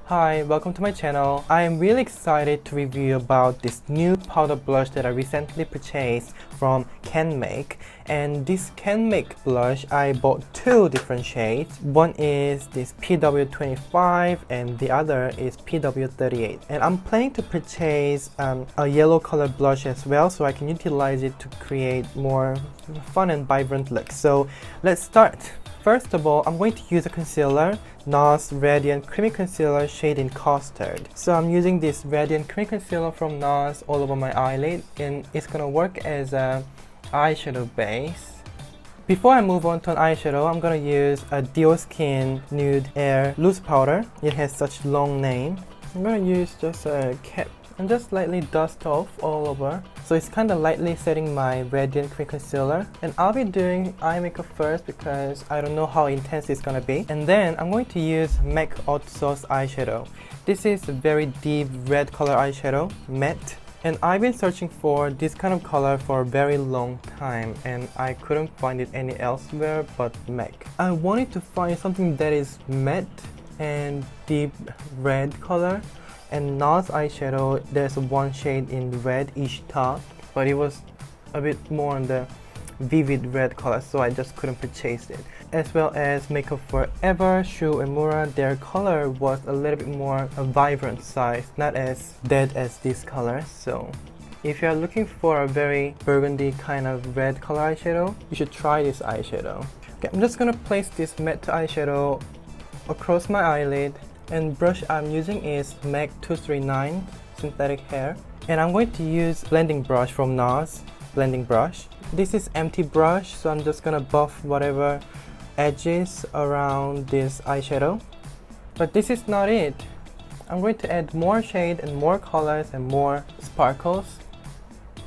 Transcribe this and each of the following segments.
Hi, welcome to my channel. I am really excited to review about this new powder blush that I recently purchased from CanMake. And this CanMake blush, I bought two different shades. One is this PW25 and the other is PW38. And I'm planning to purchase a yellow color blush as well, so I can utilize it to create more fun and vibrant looks. So let's start. First of all, I'm going to use a concealer, NARS Radiant Creamy Concealer shade in Custard. So I'm using this Radiant Creamy Concealer from NARS all over my eyelid, and it's gonna work as a eyeshadow base. Before I move on to an eyeshadow, I'm gonna use a Dio Skin Nude Air Loose Powder. It has such long name. I'm gonna use just a cap and just lightly dust off all over. So it's kind of lightly setting my Radiant Cream Concealer. And I'll be doing eye makeup first because I don't know how intense it's gonna be. And then I'm going to use MAC Hot Sauce eyeshadow. This is a very deep red color eyeshadow, matte. And I've been searching for this kind of color for a very long time and I couldn't find it any elsewhere but MAC. I wanted to find something that is matte and deep red color. And NARS eyeshadow, there's one shade in red each top, but it was a bit more on the vivid red color, so I just couldn't purchase it. As well as Makeup Forever, Shu Uemura, their color was a little bit more a vibrant side, not as dead as this color. So if you're looking for a very burgundy kind of red color eyeshadow, you should try this eyeshadow. Okay, I'm just gonna place this matte eyeshadow across my eyelid. And brush I'm using is MAC 239 Synthetic Hair. And I'm going to use blending brush from NARS, blending brush. This is empty brush, so I'm just gonna buff whatever edges around this eyeshadow. But this is not it. I'm going to add more shade and more colors and more sparkles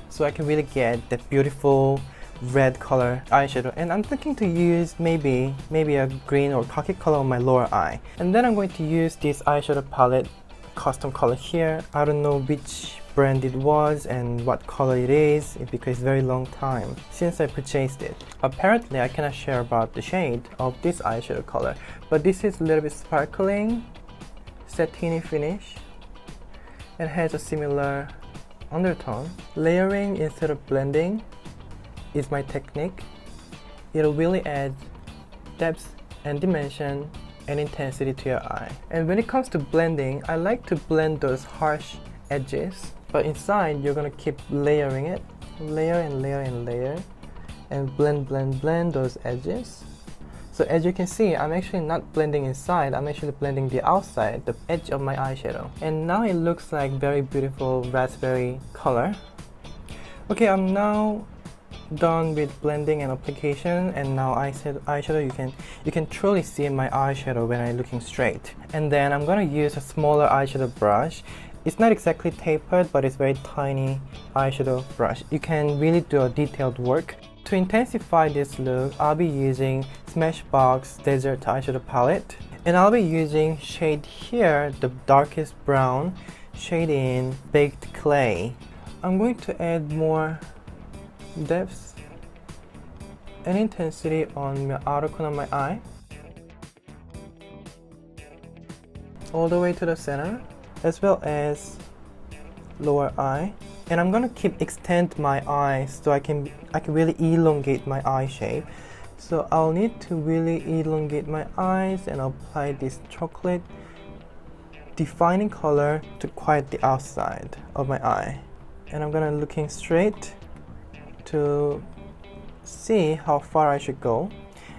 so I can really get that beautiful red color eyeshadow. And I'm thinking to use maybe a green or khaki color on my lower eye. And then I'm going to use this eyeshadow palette, custom color here. I don't know which brand it was and what color it is because it's very long time since I purchased it. Apparently I cannot share about the shade of this eyeshadow color, but this is a little bit sparkling, satiny finish and has a similar undertone. Layering instead of blending is my technique. It'll really add depth and dimension and intensity to your eye. And when it comes to blending, I like to blend those harsh edges, but inside you're gonna keep layering it, layer and layer and layer, and blend those edges. So as you can see, I'm actually not blending inside, I'm actually blending the outside, the edge of my eyeshadow. And now it looks like very beautiful raspberry color. Okay, I'm now done with blending and application, and now eyeshadow you can truly see my eyeshadow when I'm looking straight. And then I'm gonna use a smaller eyeshadow brush. It's not exactly tapered, but it's very tiny eyeshadow brush. You can really do a detailed work. To intensify this look, I'll be using Smashbox Desert eyeshadow palette, and I'll be using shade here, the darkest brown shade in Baked Clay. I'm going to add more depth and intensity on the outer corner of my eye all the way to the center, as well as lower eye. And I'm gonna extend my eyes so I can really elongate my eye shape. So I'll need to really elongate my eyes and apply this chocolate defining color to quiet the outside of my eye. And I'm gonna looking straight to see how far I should go.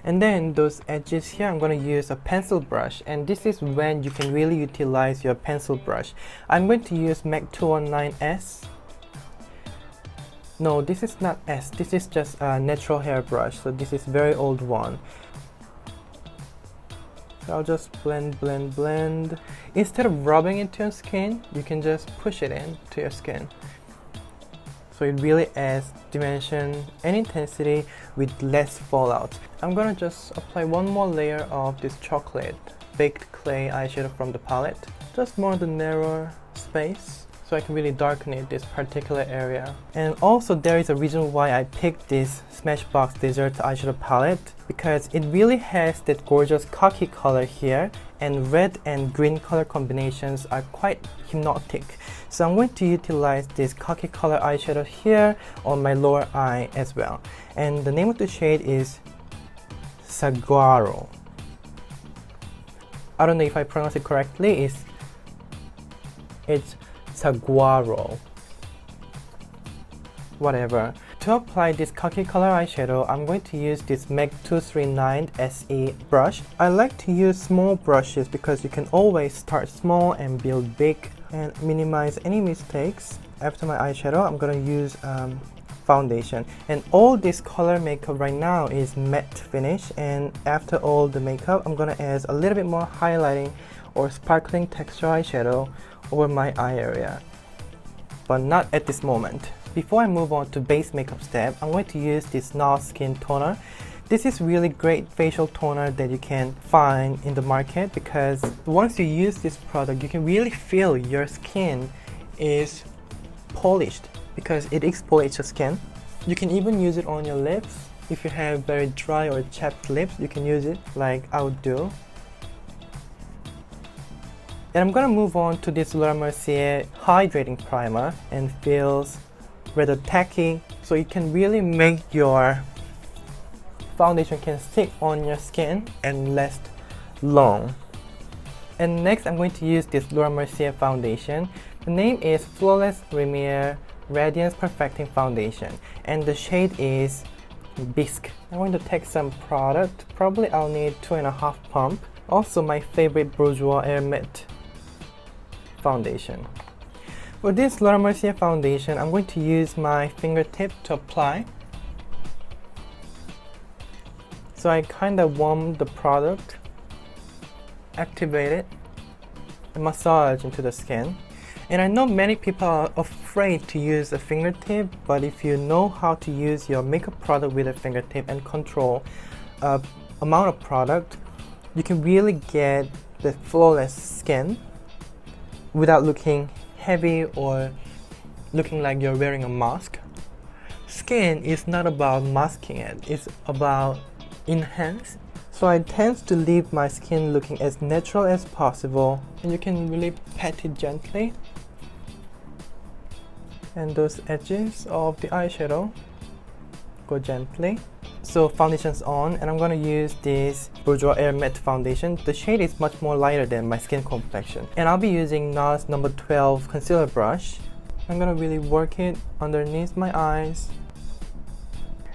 And then those edges here, I'm going to use a pencil brush, and this is when you can really utilize your pencil brush. I'm going to use MAC 219S. No, this is not S, this is just a natural hair brush, so this is very old one. So I'll just blend. Instead of rubbing it to your skin, you can just push it in to your skin. So it really adds dimension and intensity with less fallout. I'm gonna just apply one more layer of this chocolate Baked Clay eyeshadow from the palette. Just more the narrower space so I can really darken it, this particular area. And also there is a reason why I picked this Smashbox Desert eyeshadow palette, because it really has that gorgeous khaki color here, and red and green color combinations are quite hypnotic. So I'm going to utilize this khaki color eyeshadow here on my lower eye as well. And the name of the shade is Saguaro. I don't know if I pronounce it correctly. It's Saguaro. Whatever. To apply this khaki color eyeshadow, I'm going to use this MAC 239 SE brush. I like to use small brushes because you can always start small and build big and minimize any mistakes. After my eyeshadow, I'm gonna use foundation. And all this color makeup right now is matte finish, and after all the makeup, I'm gonna add a little bit more highlighting or sparkling texture eyeshadow over my eye area, but not at this moment. Before I move on to base makeup step, I'm going to use this NARS Skin Toner. This is really great facial toner that you can find in the market, because once you use this product, you can really feel your skin is polished because it exfoliates your skin. You can even use it on your lips. If you have very dry or chapped lips, you can use it like I would do. And I'm gonna move on to this Laura Mercier hydrating primer, and feels rather tacky, so it can really make your foundation can stick on your skin and last long. And next I'm going to use this Laura Mercier foundation. The name is Flawless Premier Radiance Perfecting Foundation, and the shade is Bisque. I'm going to take some product. Probably I'll need 2.5 pump. Also my favorite Bourjois Air Matte foundation. For this Laura Mercier foundation, I'm going to use my fingertip to apply. So I kind of warm the product, activate it, and massage into the skin. And I know many people are afraid to use a fingertip, but if you know how to use your makeup product with a fingertip and control amount of product, you can really get the flawless skin without looking heavy or looking like you're wearing a mask. Skin is not about masking it, it's about enhance. So I tend to leave my skin looking as natural as possible, and you can really pat it gently. And those edges of the eyeshadow, go gently. So foundation's on, and I'm gonna use this Bourjois Air Matte foundation. The shade is much more lighter than my skin complexion. And I'll be using NARS number 12 concealer brush. I'm gonna really work it underneath my eyes.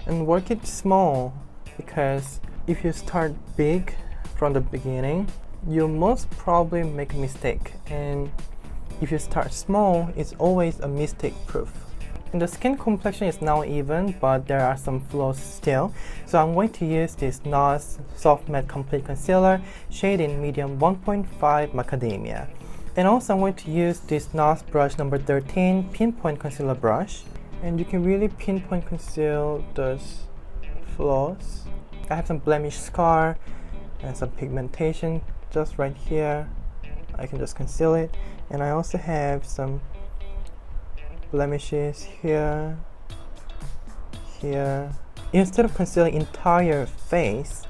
And work it small, because if you start big from the beginning, you'll most probably make a mistake. And if you start small, it's always a mistake proof. And the skin complexion is now even, but there are some flaws still. So I'm going to use this NARS Soft Matte Complete Concealer, shade in medium 1.5 Macadamia. And also I'm going to use this NARS brush number 13 Pinpoint Concealer Brush. And you can really pinpoint conceal those flaws. I have some blemish scar and some pigmentation just right here. I can just conceal it. And I also have some blemishes here, here. Instead of concealing entire face,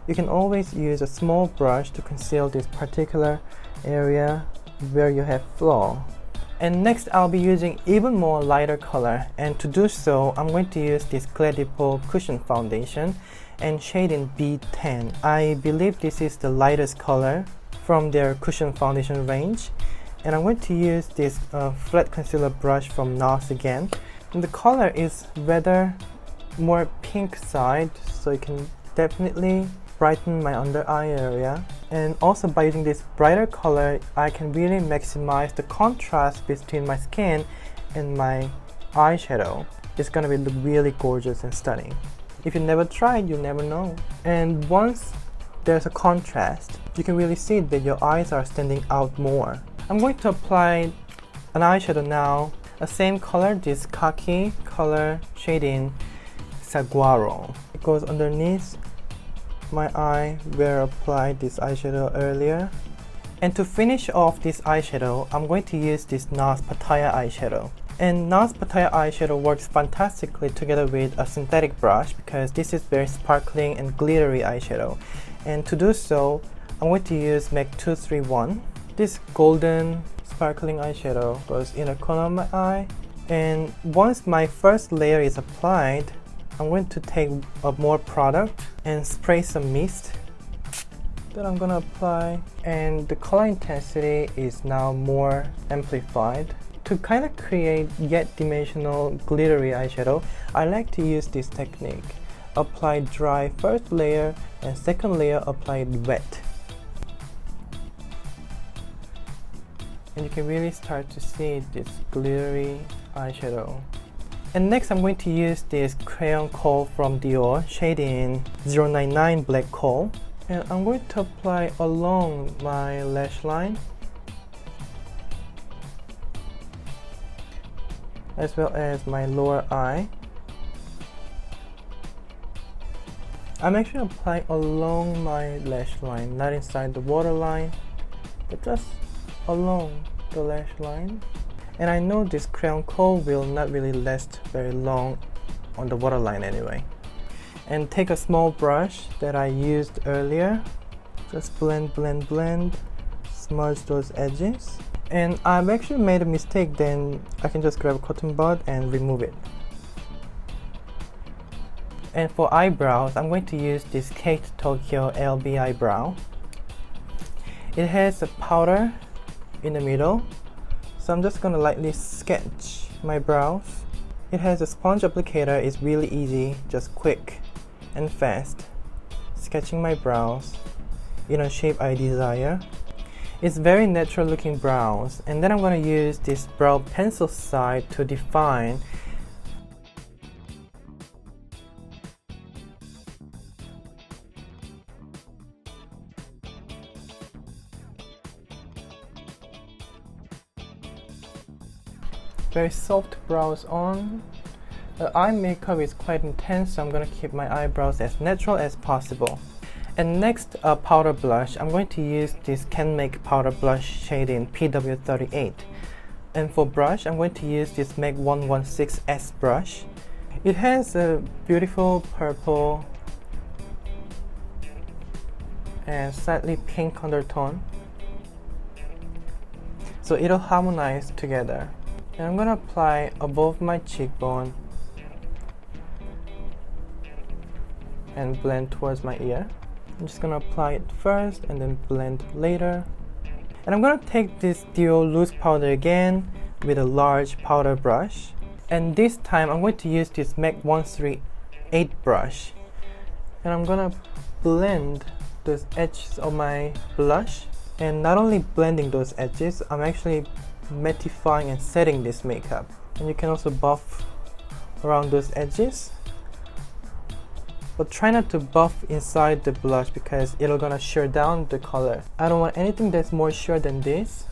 you can always use a small brush to conceal this particular area where you have flaw. And next I'll be using even more lighter color, and to do so I'm going to use this Clé de Peau Cushion Foundation and shade in B10. I believe this is the lightest color from their cushion foundation range. And I'm going to use this flat concealer brush from NARS again. And the color is rather more pink side, so you can definitely brighten my under eye area. And also by using this brighter color, I can really maximize the contrast between my skin and my eyeshadow. It's gonna be really gorgeous and stunning. If you never tried, you'll never know. And once there's a contrast, you can really see that your eyes are standing out more. I'm going to apply an eyeshadow now, the same color, this khaki color, shade in Saguaro. It goes underneath my eye where I applied this eyeshadow earlier. And to finish off this eyeshadow, I'm going to use this NARS Pattaya eyeshadow. And NARS Pattaya eyeshadow works fantastically together with a synthetic brush because this is very sparkling and glittery eyeshadow. And to do so, I'm going to use MAC 231. This golden sparkling eyeshadow goes inner corner of my eye. And once my first layer is applied, I'm going to take more product and spray some mist that I'm gonna apply, and the color intensity is now more amplified. To kind of create yet dimensional glittery eyeshadow, I like to use this technique. Apply dry first layer and second layer applied wet. And you can really start to see this glittery eyeshadow. And next I'm going to use this crayon kohl from Dior, shade in 099 Black Coal. And I'm going to apply along my lash line as well as my lower eye. I'm actually applying along my lash line, not inside the waterline, but just along the lash line. And I know this crayon kohl will not really last very long on the waterline anyway. And take a small brush that I used earlier, just blend, smudge those edges. And I've actually made a mistake, then I can just grab a cotton bud and remove it. And for eyebrows, I'm going to use this Kate Tokyo LB eyebrow. It has a powder in the middle, so I'm just gonna lightly sketch my brows. It has a sponge applicator, it's really easy, just quick and fast. Sketching my brows in a shape I desire. It's very natural looking brows, and then I'm going to use this brow pencil side to define. Very soft brows on. The eye makeup is quite intense, so I'm going to keep my eyebrows as natural as possible. And next, a powder blush. I'm going to use this Can Make powder blush shade in PW38. And for brush, I'm going to use this MAC 116S brush. It has a beautiful purple and slightly pink undertone, so it'll harmonize together. And I'm going to apply above my cheekbone and blend towards my ear. I'm just gonna apply it first and then blend later. And I'm gonna take this Dior loose powder again with a large powder brush. And this time I'm going to use this MAC 138 brush. And I'm gonna blend those edges of my blush. And not only blending those edges, I'm actually mattifying and setting this makeup. And you can also buff around those edges. But try not to buff inside the blush because it'll gonna shear down the color. I don't want anything that's more sheer than this.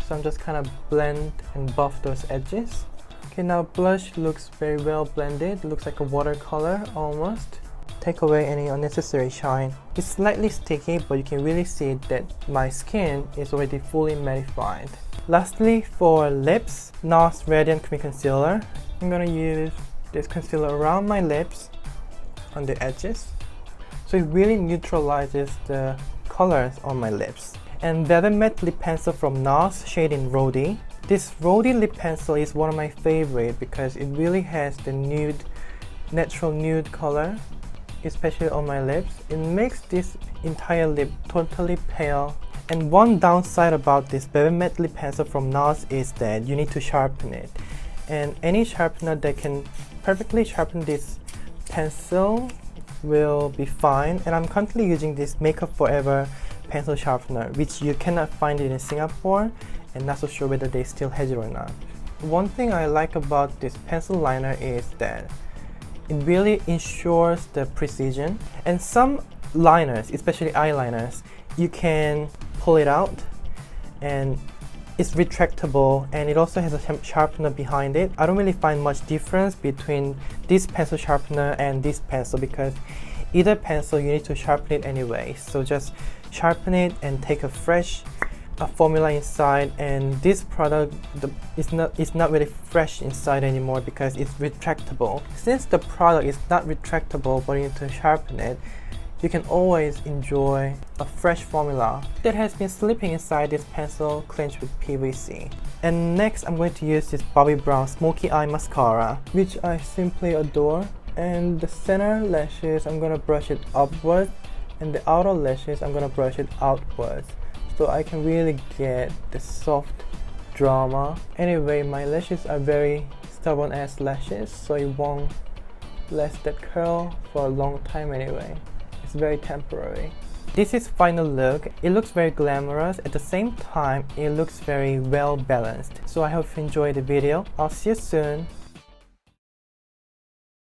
So I'm just kind of blend and buff those edges. Okay, now blush looks very well blended. Looks like a watercolor almost. Take away any unnecessary shine. It's slightly sticky, but you can really see that my skin is already fully mattified. Lastly, for lips, NARS Radiant Cream Concealer. I'm gonna use this concealer around my lips on the edges, so it really neutralizes the colors on my lips. And Velvet Matte Lip Pencil from NARS, shade in Rosy. This Rosy lip pencil is one of my favorite because it really has the nude, natural nude color, especially on my lips. It makes this entire lip totally pale. And one downside about this Velvet Matte Lip Pencil from NARS is that you need to sharpen it. And any sharpener that can perfectly sharpen this pencil will be fine. And I'm currently using this Makeup Forever pencil sharpener, which you cannot find it in Singapore, and not so sure whether they still have it or not. One thing I like about this pencil liner is that it really ensures the precision. And some liners, especially eyeliners, you can pull it out and it's retractable, and it also has a sharpener behind it. I don't really find much difference between this pencil sharpener and this pencil because either pencil you need to sharpen it anyway. So just sharpen it and take a fresh formula inside. And this product is not really fresh inside anymore because it's retractable. Since the product is not retractable but you need to sharpen it, you can always enjoy a fresh formula that has been sleeping inside this pencil clinched with PVC. And next I'm going to use this Bobbi Brown Smoky Eye Mascara, which I simply adore. And the center lashes, I'm gonna brush it upwards, and the outer lashes, I'm gonna brush it outwards, so I can really get the soft drama. Anyway, my lashes are very stubborn ass lashes, so it won't last that curl for a long time anyway. It's very temporary. This is final look. It looks very glamorous. At the same time, it looks very well balanced. So I hope you enjoyed the video. I'll see you soon.